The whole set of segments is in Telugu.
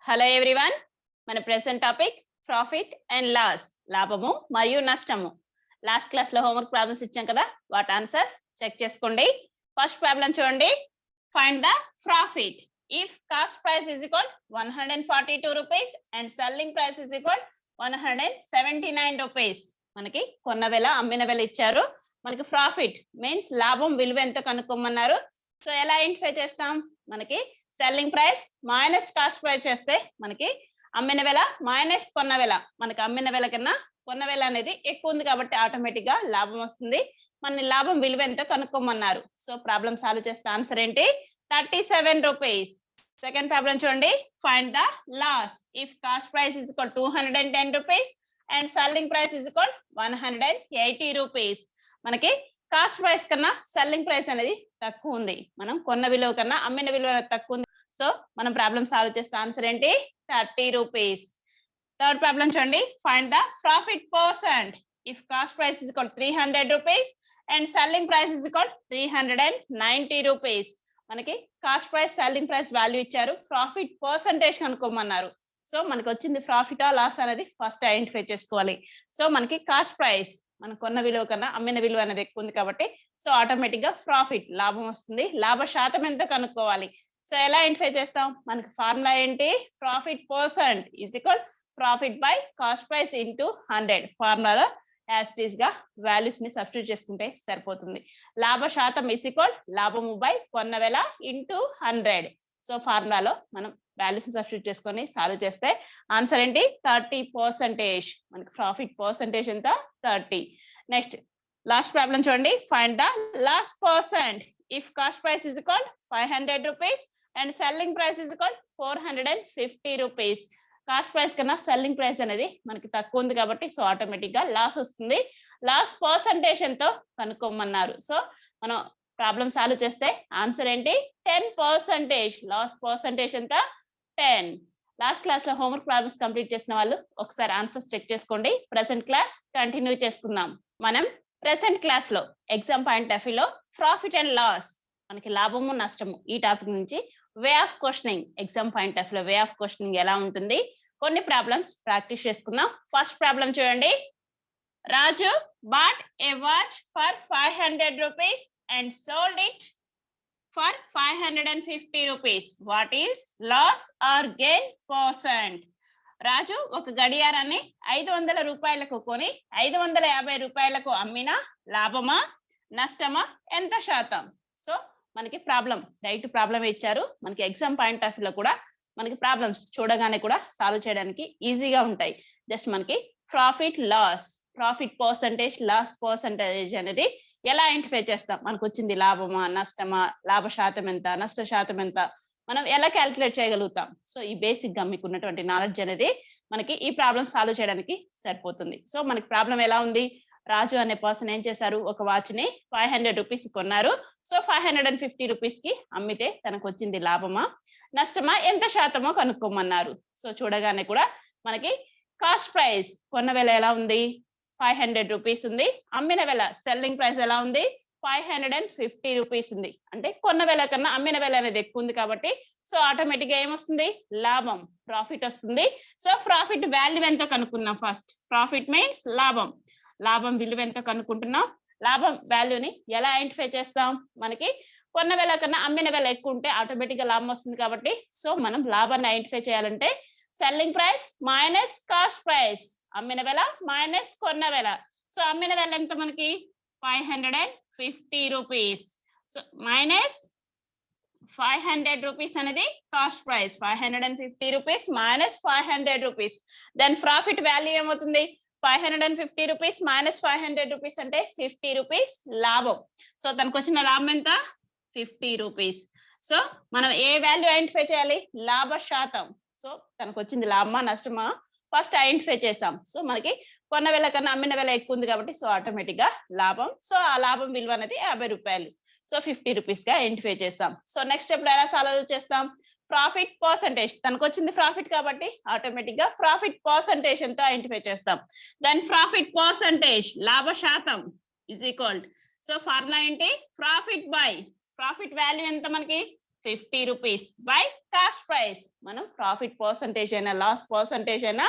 హలో ఎవ్రీవన్, మన present topic profit and loss, లాభము మరియు నష్టము. లాస్ట్ క్లాస్ లో హోంవర్క్ ప్రాబ్లమ్స్ ఇచ్చాం కదా, వాటి ఆన్సర్స్ చెక్ చేసుకోండి. ఫస్ట్ ప్రాబ్లం చూడండి. Find the profit if cost price is equal 142 rupees and selling price is equal 179 rupees. మనకి కొన్న వేల అమ్మిన వేల ఇచ్చారు. మనకి ప్రాఫిట్ మీన్స్ లాభం విలువ ఎంత కనుక్కోమన్నారు. సో ఎలా ఐడెంటిఫై చేస్తాం? మనకి selling price minus cost price చేస్తే మనకి అమ్మిన వేల మైనస్ కొన్న వేల, మనకి అమ్మిన వేల కన్నా కొన్న వేల అనేది ఎక్కువ ఉంది కాబట్టి ఆటోమేటిక్ గా లాభం వస్తుంది. మన లాభం విలువ ఎంతో కనుక్కోమన్నారు. సో ప్రాబ్లం సాల్వ్ చేస్తే ఆన్సర్ ఏంటి? 37 రూపీస్. సెకండ్ ప్రాబ్లం చూడండి. Find the loss if cost price is equal 210 rupees and selling price is equal 180 rupees. మనకి కాస్ట్ ప్రైస్ కన్నా సెల్లింగ్ ప్రైస్ అనేది తక్కువ ఉంది, మనం కొన్న విలువ కన్నా అమ్మిన విలువ తక్కువ ఉంది. సో మనం ప్రాబ్లం సాల్వ్ చేస్తే ఆన్సర్ ఏంటి? 30 రూపీస్. థర్డ్ ప్రాబ్లం చూడండి. Find the profit percent if cost price is equal 300 rupees and selling price is equal 390 rupees. మనకి cost price selling price value ఇచ్చారు, ప్రాఫిట్ పర్సెంటేజ్ కనుక్కోమన్నారు. సో మనకి వచ్చింది ప్రాఫిటా లాస్ అనేది ఫస్ట్ ఐడెంటిఫై చేసుకోవాలి. సో మనకి కాస్ట్ ప్రైస్ మన కొన్న విలువ కన్నా అమ్మిన విలువ అనేది ఎక్కువ ఉంది కాబట్టి సో ఆటోమేటిక్ గా ప్రాఫిట్ లాభం వస్తుంది. లాభ శాతం ఎంత కనుక్కోవాలి. సో ఎలా ఐడెంటిఫై చేస్తాం? మనకి ఫార్ములా ఏంటి? Profit percent is equal profit by cost price into 100. ఫార్ములాలో యాజ్ ఇట్ ఈస్ గా వాల్యూస్ ని సబ్స్టిట్యూట్ చేసుకుంటే సరిపోతుంది. లాభ శాతం ఈజ్ ఈక్వల్ లాభము బై కొన్న వేల ఇంటూ 100. సో ఫార్ములాలో మనం వాల్యూస్ సబ్స్టిట్యూట్ చేసుకొని సాల్వ్ చేస్తే ఆన్సర్ ఏంటి? 30%. మనకి ప్రాఫిట్ పర్సెంటేజ్ ఎంత? 30. నెక్స్ట్ లాస్ట్ ప్రాబ్లం చూడండి. Find the last percent if cost price is equal 500 rupees and selling price is equal 450 rupees. Cost price కన్నా సెల్లింగ్ ప్రైస్ అనేది మనకి తక్కువ ఉంది కాబట్టి సో ఆటోమేటిక్ గా లాస్ వస్తుంది. లాస్ పర్సెంటేజ్ ఎంతో కనుక్కోమన్నారు. సో మనం ప్రాబ్లం సాల్వ్ చేస్తే ఆన్సర్ ఏంటి? 10%. లాస్ పర్సెంటేజ్ ఎంత? 10. లాస్ట్ క్లాస్ లో హోంవర్క్ ప్రాబ్లమ్స్ కంప్లీట్ చేసిన వాళ్ళు ఒకసారి ఆన్సర్స్ చెక్ చేసుకోండి. ప్రెసెంట్ క్లాస్ కంటిన్యూ చేసుకుందాం. మనం ప్రెసెంట్ క్లాస్ లో ఎగ్జామ్ పాయింట్ ఆఫ్ వ్యూ లో ప్రాఫిట్ అండ్ లాస్, మనకి లాభము నష్టము ఈ టాపిక్ నుంచి way of questioning, exam point of view లో వే ఆఫ్ క్వశ్చనింగ్ ఎలా ఉంటుంది కొన్ని ప్రాబ్లమ్స్ ప్రాక్టీస్ చేసుకుందాం. ఫస్ట్ ప్రాబ్లం చూడండి. Raju bought a watch for 500 rupees and sold it for 550 rupees. What is loss or gain percent? రాజు ఒక గడియారాన్ని 500 రూపాయలకు కొని 550 రూపాయలకు అమ్మిన లాభమా నష్టమా ఎంత శాతం? సో మనకి ప్రాబ్లం డైరెక్ట్ ప్రాబ్లం ఇచ్చారు. మనకి ఎగ్జామ్ పాయింట్ ఆఫ్ వ్యూ లో కూడా మనకి ప్రాబ్లమ్స్ చూడగానే కూడా సాల్వ్ చేయడానికి ఈజీగా ఉంటాయి. జస్ట్ మనకి profit loss, profit percentage loss percentage అనేది ఎలా ఐడెంటిఫై చేస్తాం? మనకు వచ్చింది లాభమా నష్టమా, లాభ శాతం ఎంత, నష్ట శాతం ఎంత, మనం ఎలా క్యాలిక్యులేట్ చేయగలుగుతాం? సో ఈ బేసిక్ గా మీకు ఉన్నటువంటి నాలెడ్జ్ అనేది మనకి ఈ ప్రాబ్లం సాల్వ్ చేయడానికి సరిపోతుంది. సో మనకి ప్రాబ్లం ఎలా ఉంది? రాజు అనే పర్సన్ ఏం చేశారు? ఒక వాచ్ ని 500 రూపీస్ కొన్నారు. సో 550 రూపీస్ కి అమ్మితే తనకు వచ్చింది లాభమా నష్టమా ఎంత శాతమో కనుక్కోమన్నారు. సో చూడగానే కూడా మనకి కాస్ట్ ప్రైస్ కొన్న వేల ఎలా ఉంది? 500 రూపీస్ ఉంది. అమ్మిన వేల సెల్లింగ్ ప్రైస్ ఎలా ఉంది? 550 రూపీస్ ఉంది. అంటే కొన్న వేల కన్నా అమ్మిన వేల అనేది ఎక్కువ ఉంది కాబట్టి సో ఆటోమేటిక్ గా ఏమొస్తుంది? లాభం, ప్రాఫిట్ వస్తుంది. సో ప్రాఫిట్ వాల్యూ ఎంతో కనుక్కున్నాం. ఫస్ట్ ప్రాఫిట్ మీన్స్ లాభం, లాభం విలువ ఎంతో కనుక్కుంటున్నాం. లాభం వాల్యూని ఎలా ఐడెంటిఫై చేస్తాం? మనకి కొన్న వేల కన్నా అమ్మిన వేల ఎక్కువ ఉంటే ఆటోమేటిక్ గా లాభం వస్తుంది కాబట్టి సో మనం లాభాన్ని ఐడెంటిఫై చేయాలంటే selling price minus cost price, అమ్మిన వేల మైనస్ కొన్న వేల. సో అమ్మిన వేల ఎంత మనకి? 550 రూపీస్. సో మైనస్ 500 రూపీస్ అనేది cost price, 550 rupees minus 500 rupees. Then profit value ఏమవుతుంది? 550 రూపీస్ మైనస్ 500 రూపీస్ అంటే 50 రూపీస్ లాభం. సో తనకు వచ్చిన లాభం ఎంత? 50 రూపీస్. సో మనం ఏ వాల్యూ ఐడెంటిఫై చేయాలి? లాభ శాతం. సో తనకు వచ్చింది లాభమా నష్టమా ఫస్ట్ ఐడెంటిఫై చేసాం. సో మనకి కొన్న వేల కన్నా అమ్మిన వేల ఎక్కువ ఉంది కాబట్టి సో ఆటోమేటిక్ గా లాభం. సో ఆ లాభం విలువ అనేది 50 రూపాయలు. సో 50 రూపీస్ గా ఐడెంటిఫై చేసాం. సో నెక్స్ట్ స్టెప్ లో ఎలా సాల్వ్ చేస్తాం? ప్రాఫిట్ పర్సెంటేజ్, తనకు వచ్చింది ప్రాఫిట్ కాబట్టి ఆటోమేటిక్ గా ప్రాఫిట్ పర్సెంటేజ్ ఎంతో ఐడెంటిఫై చేస్తాం. దెన్ ప్రాఫిట్ పర్సెంటేజ్ లాభ శాతం ఇజ్ ఈక్వల్. సో ఫార్ములా ఏంటి? ప్రాఫిట్ బై ప్రాఫిట్ వాల్యూ ఎంత మనకి? 50 రూపీస్ బై కాస్ట్ ప్రైస్. మనం ప్రాఫిట్ పర్సంటేజ్ అయినా లాస్ పర్సంటేజ్ అయినా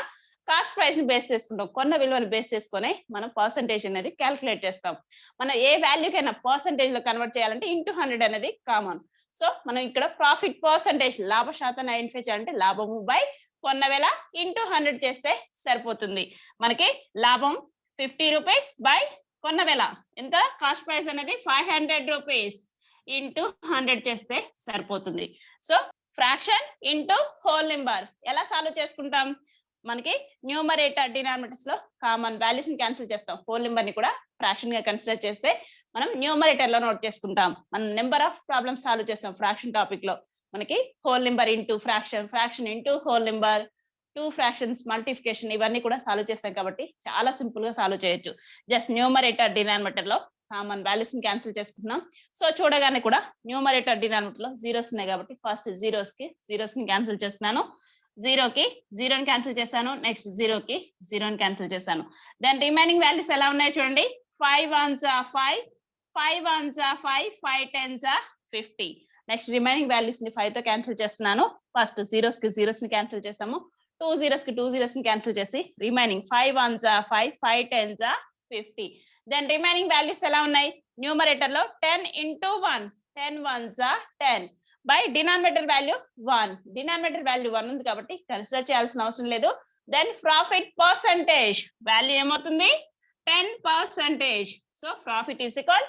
కాస్ట్ ప్రైస్ ని బేస్ చేసుకుంటాం. కొన్న విలువను బేస్ చేసుకొని మనం పర్సంటేజ్ అనేది క్యాల్కులేట్ చేస్తాం. మనం ఏ వాల్యూకైనా పర్సంటేజ్ లో కన్వర్ట్ చేయాలంటే ఇంటూ 100 అనేది కామన్. సో మనం ఇక్కడ ప్రాఫిట్ పర్సంటేజ్ లాభ శాతం ఐడెంటిఫై చేయాలంటే లాభము బై కొన్న వేల ఇంటూ 100 చేస్తే సరిపోతుంది. మనకి లాభం 50 రూపీస్ బై కొన్న వేల ఎంత, కాస్ట్ ప్రైస్ అనేది 500 రూపీస్ ఇంటూ 100 చేస్తే సరిపోతుంది. So fraction into whole number ఎలా సాల్వ్ చేసుకుంటాం? మనకి న్యూమరేటర్ డినామినేటర్స్ లో కామన్ వాల్యూస్ ని క్యాన్సిల్ చేస్తాం. హోల్ నెంబర్ ని కూడా ఫ్రాక్షన్ గా కన్సిడర్ చేస్తే మనం న్యూమరేటర్ లో నోట్ చేసుకుంటాం. మనం నెంబర్ ఆఫ్ ప్రాబ్లమ్స్ సాల్వ్ చేస్తాం ఫ్రాక్షన్ టాపిక్ లో. మనకి whole number into fraction, fraction into whole number, 2 fractions multiplication ఇవన్నీ కూడా సాల్వ్ చేస్తాం కాబట్టి చాలా సింపుల్ గా సాల్వ్ చేయొచ్చు. జస్ట్ న్యూమరేటర్ డినామినేటర్ లో కామన్ వాల్యూస్ ని క్యాన్సిల్ చేసుకుంటున్నాం. సో చూడగానే కూడా న్యూమరేటర్ డినామినేటర్ లో జీరోస్ ఉన్నాయి కాబట్టి ఫస్ట్ జీరోస్ ని క్యాన్సిల్ చేస్తున్నాను. జీరోకి జీరోని క్యాన్సిల్ చేశాను. నెక్స్ట్ జీరోకి జీరోని క్యాన్సిల్ చేశాను. దెన్ రిమైనింగ్ వాల్యూస్ ఎలా ఉన్నాయో చూడండి. 5 1s are 5, 5 1s are 5, 5 10s are 50. Next remaining values ని 5 తో క్యాన్సిల్ చేస్తున్నాను. ఫస్ట్ జీరోస్ ని క్యాన్సిల్ చేసాము. 2 zeros ని క్యాన్సిల్ చేసి remaining 5 1s are 5, 5 10s are 50. Then remaining values ఎలా ఉన్నాయి? న్యూమరేటర్ లో 10 into 1, 10 1s are 10 by denominator value 1. Denominator value 1 ఉంది కాబట్టి కన్సిడర్ చేయాల్సిన అవసరం లేదు. దెన్ ప్రాఫిట్ పర్సంటేజ్ వాల్యూ ఏమవుతుంది? 10%. సో ప్రాఫిట్ ఈజ్ ఈక్వల్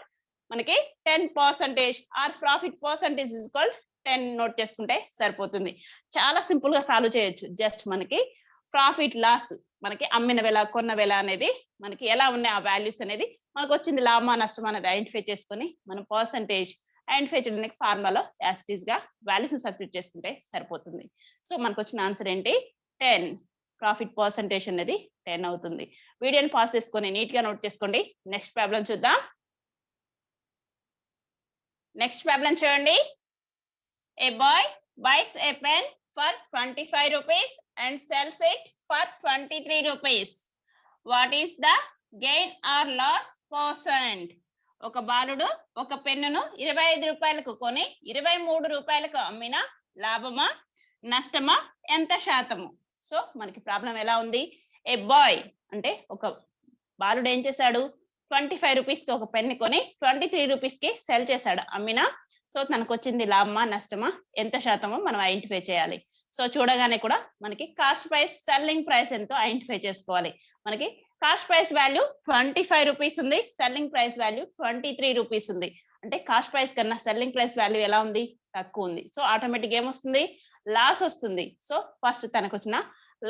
మనకి 10% or profit percentage is equal 10 note చేసుకుంటే సరిపోతుంది. చాలా సింపుల్ గా సాల్వ్ చేయొచ్చు. జస్ట్ మనకి ప్రాఫిట్ లాస్, మనకి అమ్మిన వేల కొన్న వేల అనేది మనకి ఎలా ఉన్నాయి ఆ వాల్యూస్ అనేది మనకు వచ్చింది లాభమా నష్టమా అనేది ఐడెంటిఫై చేసుకొని మనం పర్సంటేజ్ ఐడెంటిఫై చేయడానికి ఫార్ములాలో యాజ్ ఇట్ ఈస్ గా వాల్యూస్ సబ్స్టిట్యూట్ చేసుకుంటే సరిపోతుంది. సో మనకు వచ్చిన ఆన్సర్ ఏంటి? 10. ప్రాఫిట్ పర్సంటేజ్ అనేది 10 అవుతుంది. వీడియోని పాస్ చేసుకొని నీట్ గా నోట్ చేసుకోండి. నెక్స్ట్ ప్రాబ్లం చూద్దాం. నెక్స్ట్ ప్రాబ్లం చూడండి. ఏ bye buys a pen for 25 rupees and sells it for 23 rupees. What is the gain or loss percent? ఒక బాలుడు ఒక పెన్నును 25 రూపాయలకు కొని 23 రూపాయలకు అమ్మిన లాభమా నష్టమా ఎంత శాతము? సో మనకి ప్రాబ్లం ఎలా ఉంది? ఏ బాయ్ అంటే ఒక బాలుడు ఏం చేశాడు? 25 రూపీస్ కి ఒక పెన్ కొని 23 రూపీస్ కి సెల్ చేశాడు, అమ్మినా. సో తనకు వచ్చింది లాభమా నష్టమా ఎంత శాతమో మనం ఐడెంటిఫై చేయాలి. సో చూడగానే కూడా మనకి కాస్ట్ ప్రైస్ సెల్లింగ్ ప్రైస్ ఎంతో ఐడెంటిఫై చేసుకోవాలి. మనకి కాస్ట్ ప్రైస్ వాల్యూ 25 రూపీస్ ఉంది, సెల్లింగ్ ప్రైస్ వాల్యూ 23 రూపీస్ ఉంది. అంటే కాస్ట్ ప్రైస్ కన్నా సెల్లింగ్ ప్రైస్ వాల్యూ ఎలా ఉంది? తక్కువ ఉంది. సో ఆటోమేటిక్ ఏమొస్తుంది? లాస్ వస్తుంది. సో ఫస్ట్ తనకు వచ్చిన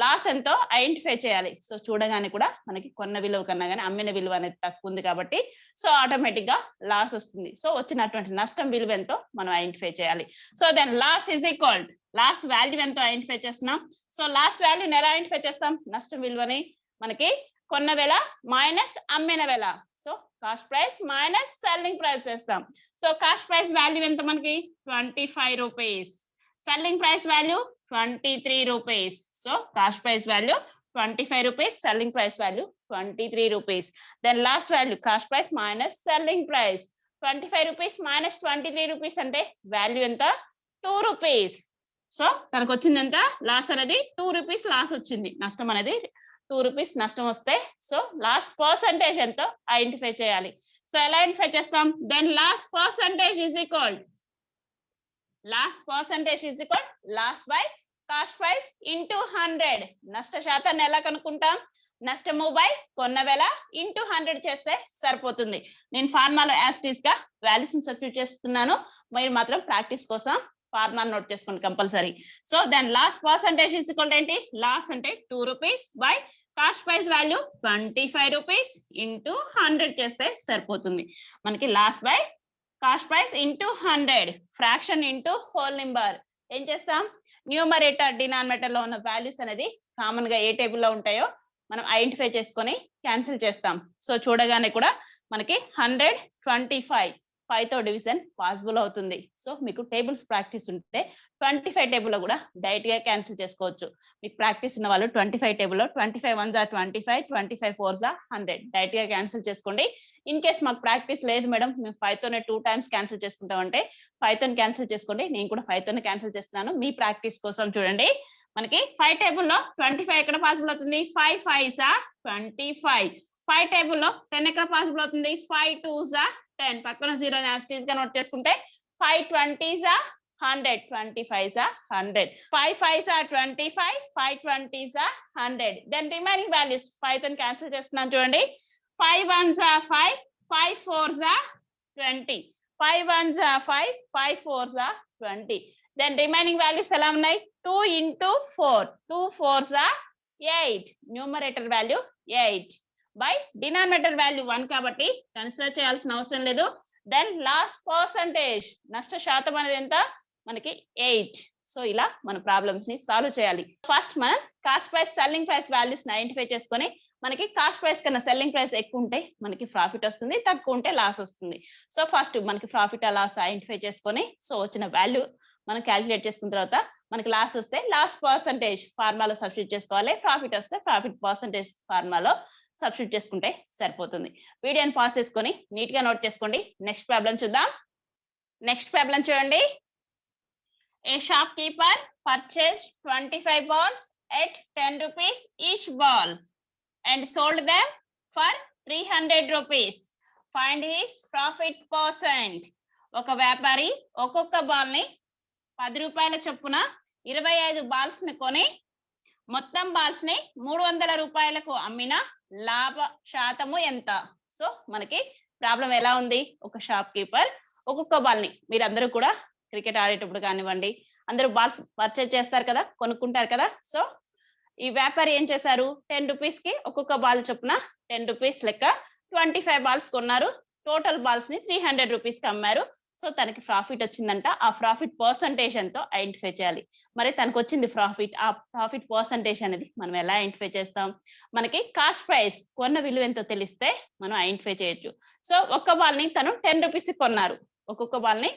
లాస్ ఎంతో ఐడెంటిఫై చేయాలి. సో చూడగానే కూడా మనకి కొన్న విలువ కన్నా కానీ అమ్మిన విలువ అనేది తక్కువ ఉంది కాబట్టి సో ఆటోమేటిక్ గా లాస్ వస్తుంది. సో వచ్చినటువంటి నష్టం విలువ ఎంతో మనం ఐడెంటిఫై చేయాలి. So then loss is equal, loss value ఎంతో ఐడెంటిఫై చేస్తున్నాం. సో లాస్ వాల్యూని ఎలా ఐడెంటిఫై చేస్తాం? నష్టం విలువని మనకి కొన్న వేల మైనస్ అమ్మిన వేల. So cost price minus selling price చేస్తాం. సో కాస్ట్ ప్రైస్ వాల్యూ ఎంత మనకి? 25 rupees. Selling price value 23 rupees. So cost price value 25 rupees, selling price value 23 rupees. Then loss value cost price minus selling price. 25 rupees minus 23 rupees అంటే వాల్యూ ఎంత? 2 రూపీస్. సో తనకు వచ్చింది ఎంత? లాస్ అనేది 2 రూపీస్ లాస్ వచ్చింది. నష్టం అనేది 2 రూపీస్ నష్టం వస్తే సో లాస్ పర్సంటేజ్ ఎంతో ఐడెంటిఫై చేయాలి. సో ఎలా ఐడెంటిఫై చేస్తాం? Then loss percentage is equal, loss percentage is equal loss by cost price into 100. నష్ట శాతాన్ని ఎలా కనుక్కుంటాం? నష్టము బై కొన్న వేల ఇంటూ 100 చేస్తే సరిపోతుంది. నేను ఫార్ములా యాజ్ ఇట్ ఈస్ గా వాల్యూస్ ని సబ్స్టిట్యూట్ చేస్తున్నాను. మీరు మాత్రం ప్రాక్టీస్ కోసం ఫార్ములా నోట్ చేసుకోండి compulsory. So then loss percentage is equal ఏంటి? లాస్ అంటే 2 rupees by cost price value 25 rupees into 100 చేస్తే సరిపోతుంది. మనకి loss by cost price into 100, fraction into whole number. ఏం చేస్తాం? న్యూమరేటర్ డినామినేటర్ లో ఉన్న వాల్యూస్ అనేది కామన్ గా ఏ టేబుల్ లో ఉంటాయో మనం ఐడెంటిఫై చేసుకొని క్యాన్సిల్ చేస్తాం. సో చూడగానే కూడా మనకి 125 5 తో డివిజన్ పాసిబుల్ అవుతుంది. సో మీకు టేబుల్స్ ప్రాక్టీస్ ఉంటే 25 టేబుల్లో కూడా డైరెక్ట్ గా క్యాన్సిల్ చేసుకోవచ్చు. మీకు ప్రాక్టీస్ ఉన్న వాళ్ళు 25 టేబుల్లో 25 1 25, 25 4 100 డైరెక్ట్ గా క్యాన్సిల్ చేసుకోండి. ఇన్ కేస్ మాకు ప్రాక్టీస్ లేదు మేడం, మేము 5 తోనే 2 టైమ్స్ క్యాన్సిల్ చేసుకుంటామంటే 5 తోనే క్యాన్సిల్ చేసుకోండి. నేను కూడా 5 తోనే క్యాన్సిల్ చేస్తున్నాను మీ ప్రాక్టీస్ కోసం. చూడండి, మనకి 5 టేబుల్లో 25 ఎక్కడ పాసిబుల్ అవుతుంది? 5 5s 25. 5 టేబుల్లో 10 ఎక్కడ పాసిబుల్ అవుతుంది? 5 2s 10. పక్కన 0 యాస్టీస్ గా నోట్ చేసుకుంటే 5 20s 100, 25s 100. 5 5s 25, 5 20s 100. Then remaining values 5 తో క్యాన్సిల్ చేస్తున్నాను. చూడండి, 5 1s 5, 5 4s 20. 5 1s 5, 5 4s 20. Then remaining values ఎలా ఉన్నాయి? 2 into 4, 2 4s 8. Numerator value 8 by denominator value 1 కాబట్టి కన్సిడర్ చేయాల్సిన అవసరం లేదు. దెన్ లాస్ట్ పర్సంటేజ్, నష్ట శాతం అనేది ఎంత? మనకి 8. సో ఇలా మన ప్రాబ్లమ్స్ ని సాల్వ్ చేయాలి. ఫస్ట్ మనం cost price selling price values identify చేసుకొని, మనకి కాస్ట్ ప్రైస్ కన్నా సెల్లింగ్ ప్రైస్ ఎక్కువ ఉంటే మనకి ప్రాఫిట్ వస్తుంది, తక్కువ ఉంటే లాస్ వస్తుంది. సో ఫస్ట్ మనకి ప్రాఫిట్ ఆ లాస్ ఐడెంటిఫై చేసుకొని, సో వచ్చిన వాల్యూ మనం క్యాలిక్యులేట్ చేసుకున్న తర్వాత మనకి లాస్ వస్తే లాస్ పర్సంటేజ్ ఫార్ములాలో సబ్స్టిట్యూట్ చేసుకోవాలి, ప్రాఫిట్ వస్తే ప్రాఫిట్ పర్సంటేజ్ ఫార్ములాలో సబ్స్టిట్యూట్ చేసుకుంటే సరిపోతుంది. వీడియోని పాస్ చేసుకొని నీట్ గా నోట్ చేసుకోండి. నెక్స్ట్ ప్రాబ్లం చూద్దాం. నెక్స్ట్ ప్రాబ్లం చూడండి. A shopkeeper purchased 25 balls at 10 rupees each ball and sold them for 300 rupees. Find his profit percent. ఒక వ్యాపారి ఒక్కొక్క బాల్ ని 10 రూపాయల చొప్పున 25 బాల్స్ ని కొని మొత్తం బాల్స్ ని 300 రూపాయలకు అమ్మిన లాభ శాతము ఎంత? సో మనకి ప్రాబ్లం ఎలా ఉంది? ఒక షాప్ కీపర్ ఒక్కొక్క బాల్ ని, మీరందరూ కూడా క్రికెట్ ఆడేటప్పుడు కానివ్వండి, అందరూ బాల్స్ పర్చేజ్ చేస్తారు కదా, కొనుక్కుంటారు కదా. సో ఈ వ్యాపారి ఏం చేశారు? 10 రూపీస్ కి ఒక్కొక్క బాల్ చొప్పున 10 రూపీస్ లెక్క 25 బాల్స్ కొన్నారు. టోటల్ బాల్స్ ని 300 రూపీస్ కి అమ్మారు. సో తనకి ప్రాఫిట్ వచ్చిందంట. ఆ ప్రాఫిట్ పర్సంటేజ్ ఎంతో ఐడెంటిఫై చేయాలి. మరి తనకు వచ్చింది ప్రాఫిట్, ఆ ప్రాఫిట్ పర్సంటేజ్ అనేది మనం ఎలా ఐడెంటిఫై చేస్తాం? మనకి కాస్ట్ ప్రైస్ కొన్న విలువ ఎంతో తెలిస్తే మనం ఐడెంటిఫై చేయొచ్చు. సో ఒక్క బాల్ ని తను 10 రూపీస్ కొన్నారు. ఒక్కొక్క బాల్ ని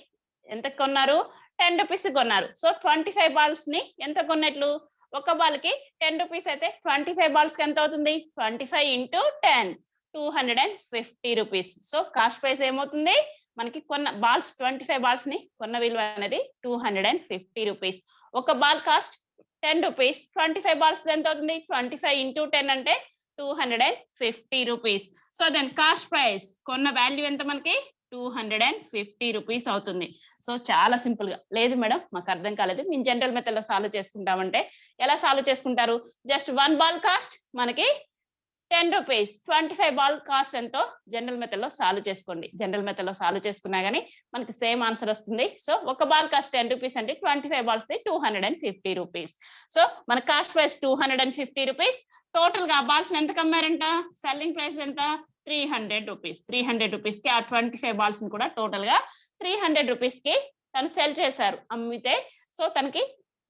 ఎంత కొన్నారు? 10 రూపీస్ కొన్నారు. సో 25 బాల్స్ ని ఎంత కొన్నట్లు? ఒక బాల్ కి 10 రూపీస్ అయితే 25 బాల్స్ కి ఎంత అవుతుంది? 25 into 10, 250 rupees. So cost price ఏమవుతుంది? మనకి కొన్న బాల్స్ 25 బాల్స్ ని కొన్న విలువ అనేది 250 రూపీస్. ఒక బాల్ కాస్ట్ 10 రూపీస్, 25 బాల్స్ ఎంత అవుతుంది? 25 into 10 అంటే 250 rupees. So then cost price కొన్న వాల్యూ ఎంత? మనకి 250 రూపీస్ అవుతుంది. సో చాలా సింపుల్ గా, లేదు మేడం మాకు అర్థం కాలేదు, మేము జనరల్ మెథడ్ లో సాల్వ్ చేసుకుంటామంటే ఎలా సాల్వ్ చేసుకుంటారు? జస్ట్ 1 బాల్ కాస్ట్ మనకి 10 రూపీస్, 25 బాల్ కాస్ట్ ఎంతో జనరల్ మెథడ్ లో సాల్వ్ చేసుకోండి. జనరల్ మెథడ్ లో సాల్వ్ చేసుకున్నా గానీ మనకి సేమ్ ఆన్సర్ వస్తుంది. సో ఒక బాల్ కాస్ట్ 10 రూపీస్ అంటే 25 బాల్స్ 250 రూపీస్. సో మన కాస్ట్ ప్రైస్ 250 రూపీస్. టోటల్ గా బాల్స్ ఎంత కమ్మారంట? సెల్లింగ్ ప్రైస్ ఎంత? 300 రూపీస్. 300 రూపీస్ కి ఆ 25 బాల్స్ ని కూడా టోటల్ గా 300 రూపీస్ కి తను సెల్ చేశారు, అమ్మితే. సో తనకి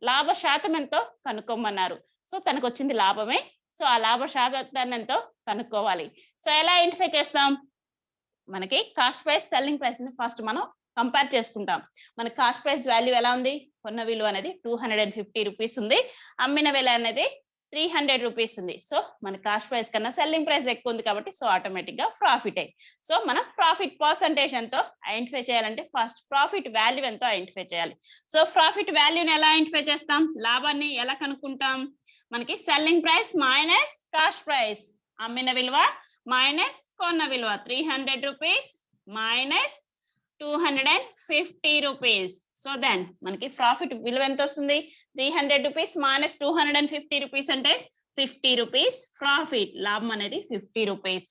లాభ శాతం ఎంతో కనుక్కోమన్నారు. సో తనకు వచ్చింది లాభమే. సో ఆ లాభ శాతాన్ని ఎంతో కనుక్కోవాలి. సో ఎలా ఐడెంటిఫై చేస్తాం? మనకి కాస్ట్ ప్రైస్ సెల్లింగ్ ప్రైస్ ని ఫస్ట్ మనం కంపేర్ చేసుకుంటాం. మన కాస్ట్ ప్రైస్ వాల్యూ ఎలా ఉంది? కొన్న విలువ అనేది 250 రూపీస్ ఉంది, అమ్మిన విలువ అనేది 300 రూపీస్ ఉంది. సో మన కాస్ట్ ప్రైస్ కన్నా సెల్లింగ్ ప్రైస్ ఎక్కువ ఉంది కాబట్టి సో ఆటోమేటిక్ గా ప్రాఫిట్. సో మనం ప్రాఫిట్ పర్సంటేజ్ ఎంతో ఐడెంటిఫై చేయాలంటే ఫస్ట్ ప్రాఫిట్ వాల్యూ ఎంతో ఐడెంటిఫై చేయాలి. సో ప్రాఫిట్ వాల్యూని ఎలా ఐడెంటిఫై చేస్తాం? లాభాన్ని ఎలా కనుక్కుంటాం? మనకి selling price minus cost price, అమ్మిన విలువ మైనస్ కొన్న విలువ, 300 rupees minus 250 rupees. So then మనకి ప్రాఫిట్ విలువ ఎంత వస్తుంది? 300 రూపీస్ మైనస్ 250 రూపీస్ అంటే 50 రూపీస్ ప్రాఫిట్. లాభం అనేది 50 రూపీస్.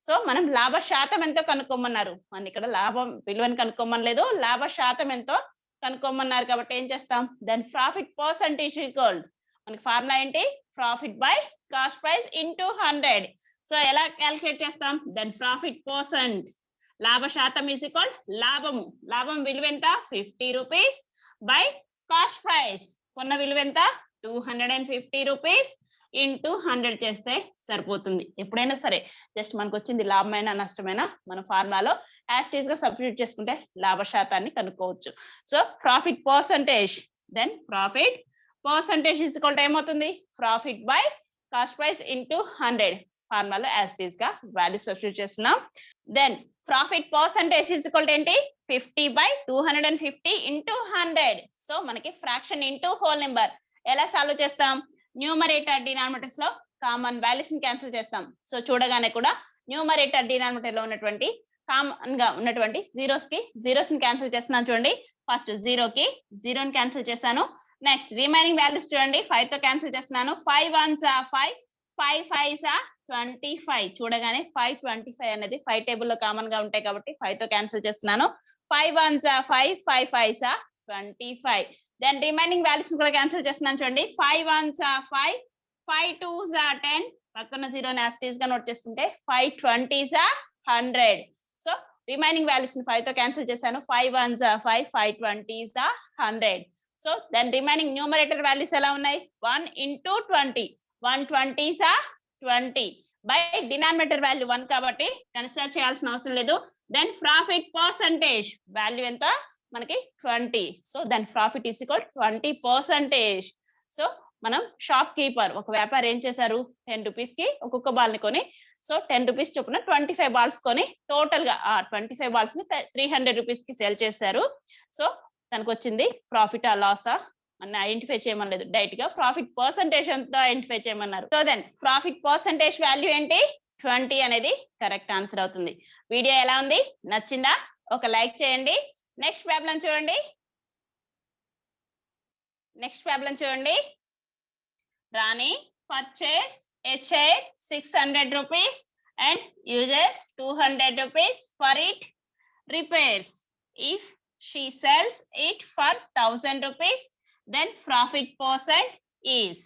సో మనం లాభ శాతం ఎంతో కనుక్కోమన్నారు. మన ఇక్కడ లాభం విలువని కనుక్కోమనలేదు, లాభ శాతం ఎంతో కనుక్కోమన్నారు. కాబట్టి ఏం చేస్తాం? దెన్ ప్రాఫిట్ పర్సంటేజ్ ఈక్వల్, మనకి ఫార్ములా ఏంటి? Profit by cost price into 100. So ఎలా క్యాలిక్యులేట్ చేస్తాం? దెన్ ప్రాఫిట్ పర్సెంట్, లాభ శాతం ఈజ్ ఈక్వల్ లాభము, లాభం విలువ ఎంత? 50 రూపీస్ బై కాస్ట్ ప్రైస్, కొన్న విలువ ఎంత? 250 రూపీస్ ఇంటూ 100 చేస్తే సరిపోతుంది. ఎప్పుడైనా సరే జస్ట్ మనకు వచ్చింది లాభమైనా నష్టమైనా మన ఫార్ములాలో యాజ్ టీజ్ గా సబ్స్టిట్యూట్ చేసుకుంటే లాభ శాతాన్ని కనుక్కోవచ్చు. So profit percentage, then profit percentage is equal to ఏమవుతుంది, profit by cost price into 100. ఫార్ములాలో యాజ్ టీజ్ గా వాల్యూ సబ్స్టిట్యూట్ చేస్తున్నాం. Then profit percentage is equal to ఏంటి, 50/250 ఇంటూ 100. సో మనకి ఫ్రాక్షన్ ఇంటూ హోల్ నెంబర్. ఎలా సాల్వ్ చేస్తాం, న్యూమరేటర్ డినామినేటర్స్ లో కామన్ వాల్యూస్ ని క్యాన్సిల్ చేస్తాం. సో చూడగానే కూడా న్యూమరేటర్ డినామినేటర్ లో ఉన్నటువంటి కామన్ గా ఉన్నటువంటి జీరోస్ ని క్యాన్సిల్ చేస్తున్నాను. చూడండి, ఫస్ట్ 0కి 0ని క్యాన్సిల్ చేశాను. నెక్స్ట్ రిమైనింగ్ వాల్యూస్ చూడండి, 5 తో క్యాన్సిల్ చేస్తున్నాను. 5 1s are 5, 5 5s are 25. చూడగానే 525 అనేది 5 టేబుల్ లో కామన్ గా ఉంటాయి కాబట్టి 5 తో క్యాన్సిల్ చేస్తున్నాను. 5 1s are 5, 5 5s are 25. Then remaining values కూడా క్యాన్సిల్ చేస్తున్నాను. చూడండి, 5 1s are 5, 5 2s are 10. పక్కన 0 యాజ్ టీజ్ గా నోట్ చేసుకుంటే 5 20s are 100. So remaining values ని 5 తో క్యాన్సిల్ చేశాను. 5 1s are 5, 5 20s are 100. So then remaining numerator values ఎలా ఉన్నాయి, 1 into 20, 120s are 20 by denominator value 1 కాబట్టి కన్సిడర్ చేయాల్సిన అవసరం లేదు. దెన్ ప్రాఫిట్ పర్సంటేజ్ వాల్యూ ఎంత మనకి 20. So then profit is equal 20%. So మనం షాప్ కీపర్ ఒక వ్యాపారి ఏం చేశారు, 10 రూపీస్ కి ఒక్కొక్క బాల్ ని కొని, సో 10 రూపీస్ చొప్పున 25 బాల్స్ కొని టోటల్ గా ఆ 25 బాల్స్ ని 300 రూపీస్ కి సేల్ చేశారు. సో తనకు వచ్చింది ప్రాఫిట్ ఆ లాసా అని ఐడెంటిఫై చేయమనలేదు, డైరెక్ట్ గా ప్రాఫిట్ పర్సంటేజ్ అంతా ఐడెంటిఫై చేయమన్నారు. So then profit percentage value ఏంటి, 20 అనేది కరెక్ట్ ఆన్సర్ అవుతుంది. వీడియో ఎలా ఉంది, నచ్చిందా, ఒక లైక్ చేయండి. నెక్స్ట్ ప్రాబ్లం చూడండి. రాణి purchase a chair 600 rupees and uses 200 rupees for it repairs. If she sells it for 1000 rupees, then profit percent is.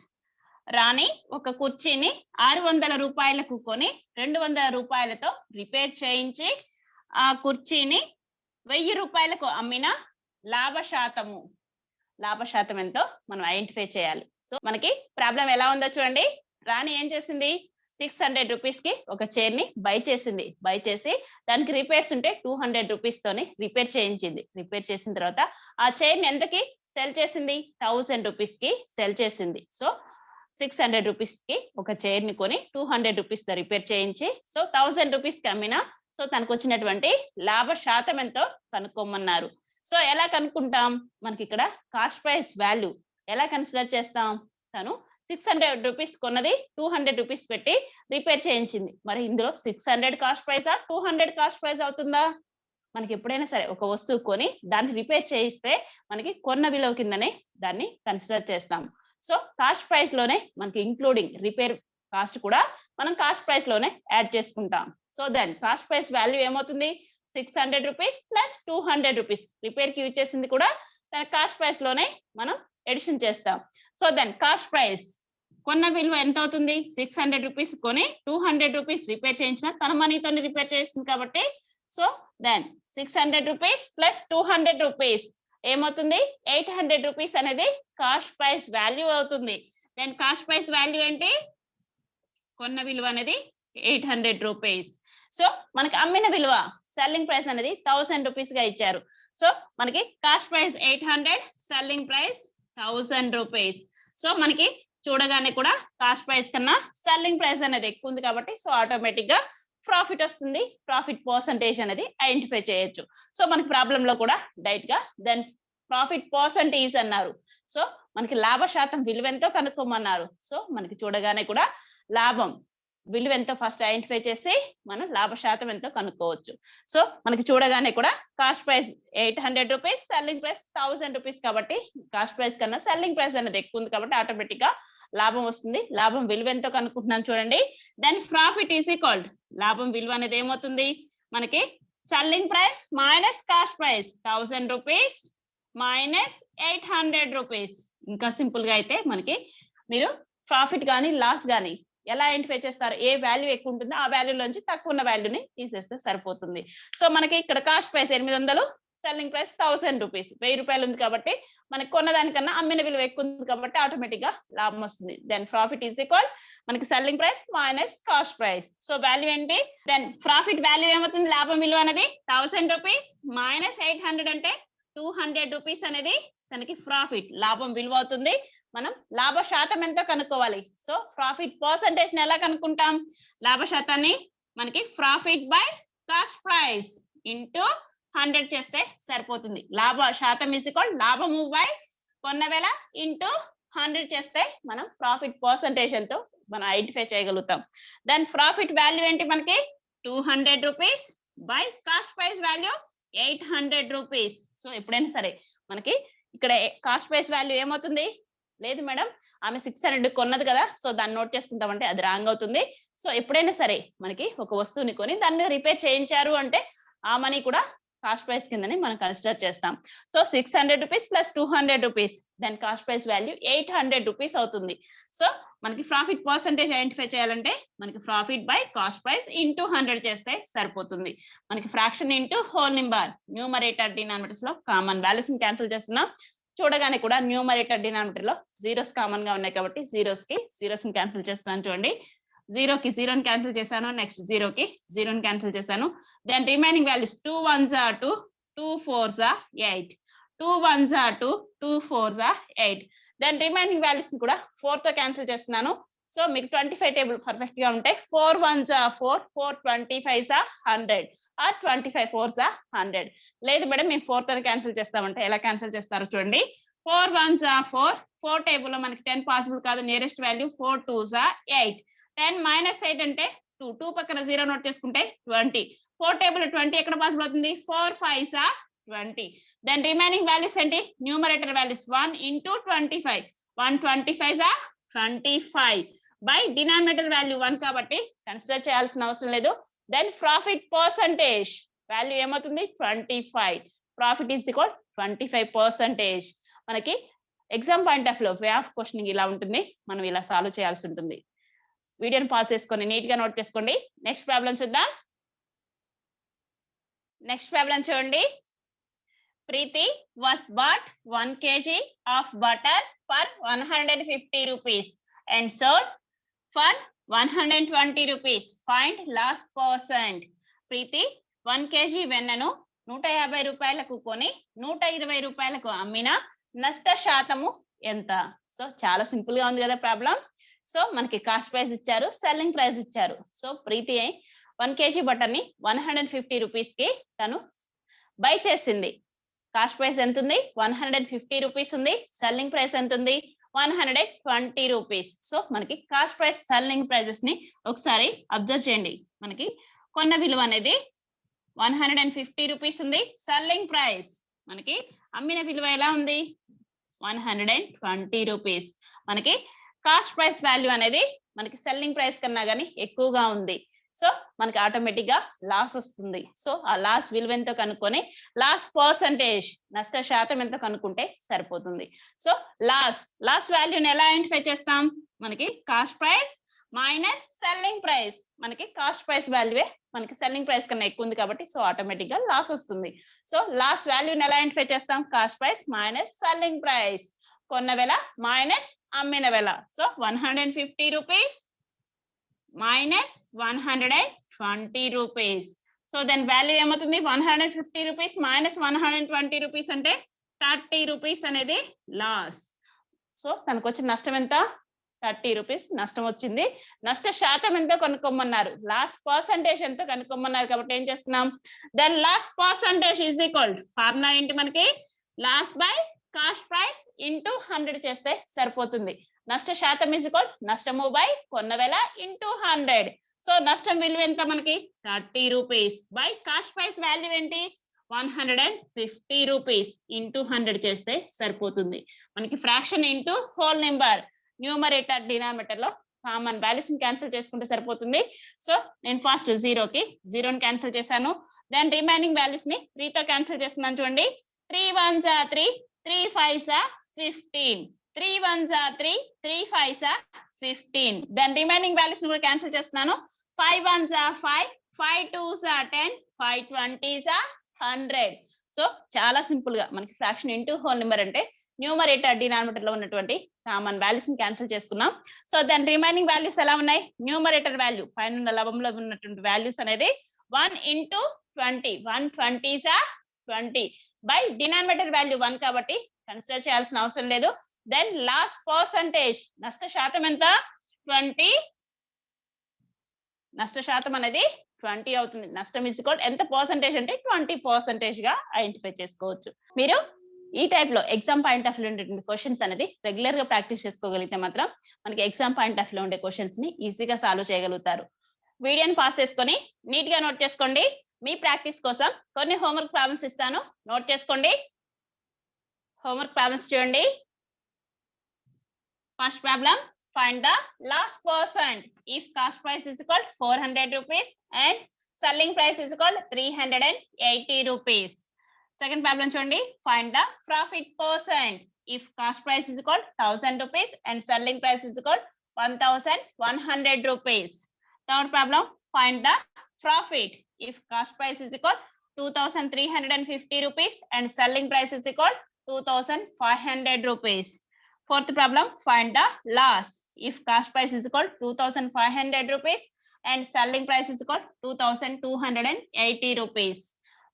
రాణి ఒక కుర్చీని 600 రూపాయలకు కొని 200 రూపాయలతో రిపేర్ చేయించి ఆ కుర్చీని 1000 రూపాయలకు అమ్మిన లాభ శాతం ఎంతో మనం ఐడెంటిఫై చేయాలి. సో మనకి ప్రాబ్లం ఎలా ఉందో చూడండి. రాణి ఏం చేసింది, 600 రూపీస్ కి ఒక చైర్ ని బై చేసి దానికి రిపేర్స్ ఉంటే 200 రూపీస్ తోని రిపేర్ చేయించింది. రిపేర్ చేసిన తర్వాత ఆ చైర్ ని ఎంతకి సెల్ చేసింది, 1000 రూపీస్ కి సెల్ చేసింది. సో 600 రూపీస్ కి ఒక చైర్ ని కొని 200 రూపీస్ తో రిపేర్ చేయించి సో 1000 రూపీస్ కి అమ్మిన సో తనకు వచ్చినటువంటి లాభ శాతం ఎంతో కనుక్కోమన్నారు. సో ఎలా కనుక్కుంటాం, మనకి ఇక్కడ కాస్ట్ ప్రైస్ వాల్యూ ఎలా కన్సిడర్ చేస్తాం, తను 600 రూపీస్ కొన్నది 200 రూపీస్ పెట్టి రిపేర్ చేయించింది. మరి ఇందులో 600 కాస్ట్ ప్రైస్ 200 కాస్ట్ ప్రైస్ అవుతుందా, మనకి ఎప్పుడైనా సరే ఒక వస్తువు కొని దాన్ని రిపేర్ చేయిస్తే మనకి కొన్న విలువ కిందనే దాన్ని కన్సిడర్ చేస్తాం. సో కాస్ట్ ప్రైస్ లోనే మనకి ఇంక్లూడింగ్ రిపేర్ కాస్ట్ కూడా మనం కాస్ట్ ప్రైస్ లోనే యాడ్ చేసుకుంటాం. So then cost price value ఏమవుతుంది, 600 రూపీస్ ప్లస్ 200 రూపీస్ రిపేర్ కి యూజ్ చేసింది కూడా కాస్ట్ ప్రైస్ లోనే మనం ఎడిషన్ చేస్తాం. సో దెన్ కాస్ట్ ప్రైస్ కొన్న విలువ ఎంత అవుతుంది, 600 రూపీస్ కొని 200 రూపీస్ రిపేర్ చేయించిన తన మనీతో రిపేర్ చేసింది కాబట్టి so then 600 rupees plus 200 rupees ఏమవుతుంది, 800 రూపీస్ అనేది కాస్ట్ ప్రైస్ వాల్యూ అవుతుంది. దెన్ కాస్ట్ ప్రైస్ వాల్యూ ఏంటి, కొన్న విలువ అనేది 800 రూపీస్. సో మనకి అమ్మిన విలువ సెల్లింగ్ ప్రైస్ అనేది 1000 రూపీస్ గా ఇచ్చారు. సో మనకి cost price 800, selling price 1000 rupees. So మనకి చూడగానే కూడా కాస్ట్ ప్రైస్ కన్నా సెల్లింగ్ ప్రైస్ అనేది ఎక్కువ ఉంది కాబట్టి సో ఆటోమేటిక్ గా ప్రాఫిట్ వస్తుంది. ప్రాఫిట్ పర్సంటేజ్ అనేది ఐడెంటిఫై చేయొచ్చు. సో మనకి ప్రాబ్లం లో కూడా డైరెక్ట్ గా దెన్ ప్రాఫిట్ పర్సంటేజ్ అన్నారు. సో మనకి లాభ శాతం విలువ ఎంతో కనుక్కోమన్నారు. సో మనకి చూడగానే కూడా లాభం విలువ ఎంతో ఫస్ట్ ఐడెంటిఫై చేసి మనం లాభ శాతం ఎంతో కనుక్కోవచ్చు. సో మనకి చూడగానే కూడా cost price 800 rupees, selling price 1000 rupees కాబట్టి కాస్ట్ ప్రైస్ కన్నా సెల్లింగ్ ప్రైస్ అనేది ఎక్కువ ఉంది కాబట్టి ఆటోమేటిక్ గా లాభం వస్తుంది. లాభం విలువ ఎంతో కనుక్కుంటున్నాను చూడండి. దెన్ ప్రాఫిట్ ఈజ్ ఈక్వల్ లాభం విలువ అనేది ఏమవుతుంది మనకి selling price minus cost price 1000 rupees minus 800 rupees. ఇంకా సింపుల్ గా అయితే మనకి మీరు ప్రాఫిట్ కానీ లాస్ కానీ ఎలా ఐడెంటిఫై చేస్తారు, ఏ వాల్యూ ఎక్కువ ఉంటుందో ఆ వాల్యూ నుంచి తక్కువ ఉన్న వాల్యూని తీసేస్తే సరిపోతుంది. సో మనకి ఇక్కడ cost price 800, selling price 1000 rupees, 1000 రూపాయలు ఉంది కాబట్టి మనకి కొన్నదానికన్నా అమ్మిన విలువ ఎక్కువ ఉంది కాబట్టి ఆటోమేటిక్ గా లాభం వస్తుంది. దెన్ ప్రాఫిట్ ఈజ్ ఈక్వల్ మనకి selling price minus cost price. So value ఏంటి? దెన్ ప్రాఫిట్ వాల్యూ ఏమవుతుంది? లాభం విలువ అనేది 1000 రూపీస్ మైనస్ 800 అంటే 200 రూపీస్ అనేది తనకి ప్రాఫిట్ లాభం విలువ అవుతుంది. మనం లాభ శాతం ఎంతో కనుక్కోవాలి. సో ప్రాఫిట్ పర్సంటేజ్ ఎలా కనుక్కుంటాం? లాభ శాతాన్ని మనకి profit by cost price into 100 చేస్తే సరిపోతుంది. లాభ శాతం ఇస్ ఈక్వల్ లాభము బై కొన్న వేల ఇంటూ 100 చేస్తే మనం ప్రాఫిట్ పర్సంటేజ్ ఎంతో మనం ఐడెంటిఫై చేయగలుగుతాం. దెన్ ప్రాఫిట్ వాల్యూ ఏంటి? మనకి 200 rupees by cost price value 800 rupees. So ఎప్పుడైనా సరే మనకి ఇక్కడ కాస్ట్ ప్రైస్ వాల్యూ ఏమవుతుంది? లేదు మేడం ఆమె 600 కొన్నది కదా, సో దాన్ని నోట్ చేసుకుంటామంటే అది రాంగ్ అవుతుంది. సో ఎప్పుడైనా సరే మనకి ఒక వస్తువుని కొని దాని మీద రిపేర్ చేయించారు అంటే ఆ మనీ కూడా కాస్ట్ ప్రైస్ కిందని మనం కన్సిడర్ చేస్తాం. సో 600 రూపీస్ ప్లస్ 200 రూపీస్ దాని కాస్ట్ ప్రైస్ వాల్యూ 800 రూపీస్ అవుతుంది. సో మనకి ప్రాఫిట్ పర్సంటేజ్ ఐడెంటిఫై చేయాలంటే మనకి profit by cost price into 100 చేస్తే సరిపోతుంది. మనకి fraction into whole number numerator denominators లో కామన్ వాల్యూస్ ని క్యాన్సిల్ చేస్తున్నాం. చూడగానే కూడా న్యూమరేటర్ డినామినేటర్ లో జీరోస్ కామన్ గా ఉన్నాయి కాబట్టి జీరోస్ ని క్యాన్సిల్ చేస్తున్నాను. చూడండి, 0కి 0ని క్యాన్సిల్ చేశాను, నెక్స్ట్ 0కి 0ని క్యాన్సిల్ చేశాను. Then remaining values 2 1s are 2, 2 4s are 8, 2 1s are 2, 2 4s are 8. Then remaining values ని కూడా 4 తో క్యాన్సిల్ చేస్తున్నాను. సో మీకు 25 టేబుల్ పర్ఫెక్ట్ గా ఉంటాయి. 4 1s are 4, 4 25s are 100 are 25 4s are 100. లేదు మేడం మేము 4 తో క్యాన్సిల్ చేస్తామంటే ఎలా క్యాన్సిల్ చేస్తారో చూడండి. 4 1s are 4, 4 టేబుల్ లో మనకి 10 పాసిబుల్ కాదు, nearest value 4 2s are 8. 10 minus 8 అంటే 2, 2 పక్కన 0 నోట్ చేసుకుంటే 20. 4 టేబుల్ 20 ఎక్కడ పాసిబుల్ అవుతుంది? 4 5s are 20. Then remaining values ఏంటి? Numerator values 1 into 25, 1 25s are 25 by denominator value 1 కాబట్టి కన్సిడర్ చేయాల్సిన అవసరం లేదు. దెన్ ప్రాఫిట్ పర్సంటేజ్ వాల్యూ ఏమవుతుంది? 25. Profit is equal 25%. మనకి ఎగ్జామ్ పాయింట్ ఆఫ్ లో వే ఆఫ్ క్వశ్చనింగ్ ఇలా ఉంటుంది, మనం ఇలా సాల్వ్ చేయాల్సి ఉంటుంది. వీడియోని పాస్ చేసుకొని నీట్ గా నోట్ చేసుకోండి. నెక్స్ట్ ప్రాబ్లం చూద్దాం. నెక్స్ట్ ప్రాబ్లం చూడండి. Preeti was bought 1 kg of butter for 150 rupees and sold for 120 rupees. Find loss percent. Preeti 1 kg వెన్నను 150 రూపాయలకు కొని 120 రూపాయలకు అమ్మిన నష్ట శాతము ఎంత? సో చాలా సింపుల్ గా ఉంది కదా ప్రాబ్లం. సో మనకి కాస్ట్ ప్రైస్ ఇచ్చారు, సెల్లింగ్ ప్రైస్ ఇచ్చారు. సో ప్రీతి 1 kg బటర్ ని 150 రూపీస్ కి తను బై చేసింది. కాస్ట్ ప్రైస్ ఎంత ఉంది? 150 రూపీస్ ఉంది. సెల్లింగ్ ప్రైస్ ఎంత ఉంది? 120 రూపీస్. సో మనకి కాస్ట్ ప్రైస్ సెల్లింగ్ ప్రైజెస్ ని ఒకసారి అబ్జర్వ్ చేయండి. మనకి కొన్న విలువ అనేది 150 రూపీస్ ఉంది. సెల్లింగ్ ప్రైస్ మనకి అమ్మిన విలువ ఎలా ఉంది? 120 రూపీస్. మనకి కాస్ట్ ప్రైస్ వాల్యూ అనేది మనకి సెల్లింగ్ ప్రైస్ కన్నా గానీ ఎక్కువగా ఉంది. సో మనకి ఆటోమేటిక్ గా లాస్ వస్తుంది. సో ఆ లాస్ విలువ ఎంతో కనుక్కొని లాస్ పర్సంటేజ్ నష్ట శాతం ఎంతో కనుక్కుంటే సరిపోతుంది. సో లాస్ వాల్యూని ఎలా ఐడెంటిఫై చేస్తాం? మనకి cost price minus selling price. మనకి కాస్ట్ ప్రైస్ వాల్యూవే మనకి సెల్లింగ్ ప్రైస్ కన్నా ఎక్కువ ఉంది కాబట్టి సో ఆటోమేటిక్ గా లాస్ వస్తుంది. సో లాస్ వాల్యూని ఎలా ఐడెంటిఫై చేస్తాం? Cost price minus selling price. కొన్న వేల మైనస్ అమ్మిన వేల. So 150 rupees minus 120 rupees. So దాని వాల్యూ ఏమవుతుంది? 150 రూపీస్ మైనస్ 120 రూపీస్ అంటే 30 రూపీస్ అనేది లాస్. సో తనకు వచ్చిన నష్టం ఎంత? 30 రూపీస్ నష్టం వచ్చింది. నష్ట శాతం ఎంతో కనుక్కోమన్నారు, లాస్ పర్సంటేజ్ ఎంతో కనుక్కోమన్నారు కాబట్టి ఏం చేస్తున్నాం? Then loss percentage is equal formula ఏంటి మనకి? Loss by cost price into 100 చేస్తే సరిపోతుంది. నష్ట శాతం ఈజ్ ఈక్వల్ నష్టము బై కొన్న వేల ఇంటూ 100. సో నష్టం విలువ ఎంత మనకి? 30 rupees by cost price value ఏంటి? 150 రూపీస్ ఇంటూ 100 చేస్తే సరిపోతుంది. మనకి fraction into whole number numerator denominator లో కామన్ వాల్యూస్ ని క్యాన్సిల్ చేసుకుంటే సరిపోతుంది. సో నేను ఫస్ట్ 0కి 0ని క్యాన్సిల్ చేశాను. దెన్ రిమైనింగ్ వాల్యూస్ ని 3 తో క్యాన్సిల్ చేస్తున్నాను. చూడండి, 3 1s are 3, 3 5s are 15, 3 1s are 3, 3 5s are 15. Then remaining values ని కూడా క్యాన్సిల్ చేస్తున్నాను. 5 1s are 5, 5 2s are 10, 5 20s are 100. So చాలా సింపుల్ గా మనకి ఫ్రాక్షన్ ఇంటూ హోల్ నెంబర్ అంటే న్యూమరేటర్ డినామినేటర్ లో ఉన్నటువంటి కామన్ వాల్యూస్ ని క్యాన్సిల్ చేసుకున్నాం. సో దాని రిమైనింగ్ వాల్యూస్ ఎలా ఉన్నాయి? న్యూమరేటర్ వాల్యూ పైన లవంలో ఉన్నటువంటి వాల్యూస్ అనేది 1 into 20, 120 20 బై డినామినేటర్ వాల్యూ 1 కాబట్టి కన్సిడర్ చేయాల్సిన అవసరం లేదు. దెన్ లాస్ట్ పర్సంటేజ్, నష్ట శాతం ఎంత? 20. నష్ట శాతం అనేది 20 అవుతుంది. నష్టం ఇస్ ఈక్వల్ ఎంత పర్సంటేజ్ అంటే 20% గా ఐడెంటిఫై చేసుకోవచ్చు. మీరు ఈ టైప్ లో ఎగ్జామ్ పాయింట్ ఆఫ్ వ్యూ ఉండేటువంటి క్వశ్చన్స్ అనేది రెగ్యులర్ గా ప్రాక్టీస్ చేసుకోగలిగితే మాత్రం మనకి ఎగ్జామ్ పాయింట్ ఆఫ్ వ్యూ ఉండే క్వశ్చన్స్ ని ఈజీగా సాల్వ్ చేయగలుగుతారు. వీడియోని పాస్ చేసుకొని నీట్ గా నోట్ చేసుకోండి. మీ ప్రాక్టీస్ కోసం కొన్ని హోంవర్క్ ప్రాబ్లమ్స్ ఇస్తాను, నోట్ చేసుకోండి. హోంవర్క్ ప్రాబ్లమ్స్ చూడండి. First problem, find the last percent if cost price is equal 400 rupees and selling price is equal 380 rupees. Second problem చూడండి, find the profit percent if cost price is equal 1000 rupees and selling price is equal 1100 rupees. Third problem, find the profit if cost price is equal 2350 rupees and selling price is equal 2500 rupees. Fourth problem, find the loss if cost price is equal 2500 rupees and selling price is equal 2280 rupees.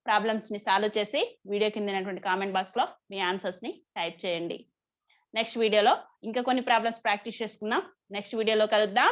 Problems ని సాల్వ్ చేసి వీడియో కింద ఉన్నటువంటి కామెంట్ బాక్స్ లో మీ ఆన్సర్స్ ని టైప్ చేయండి. నెక్స్ట్ వీడియోలో ఇంకా కొన్ని ప్రాబ్లమ్స్ ప్రాక్టీస్ చేసుకుందాం. నెక్స్ట్ వీడియోలో కలుద్దాం.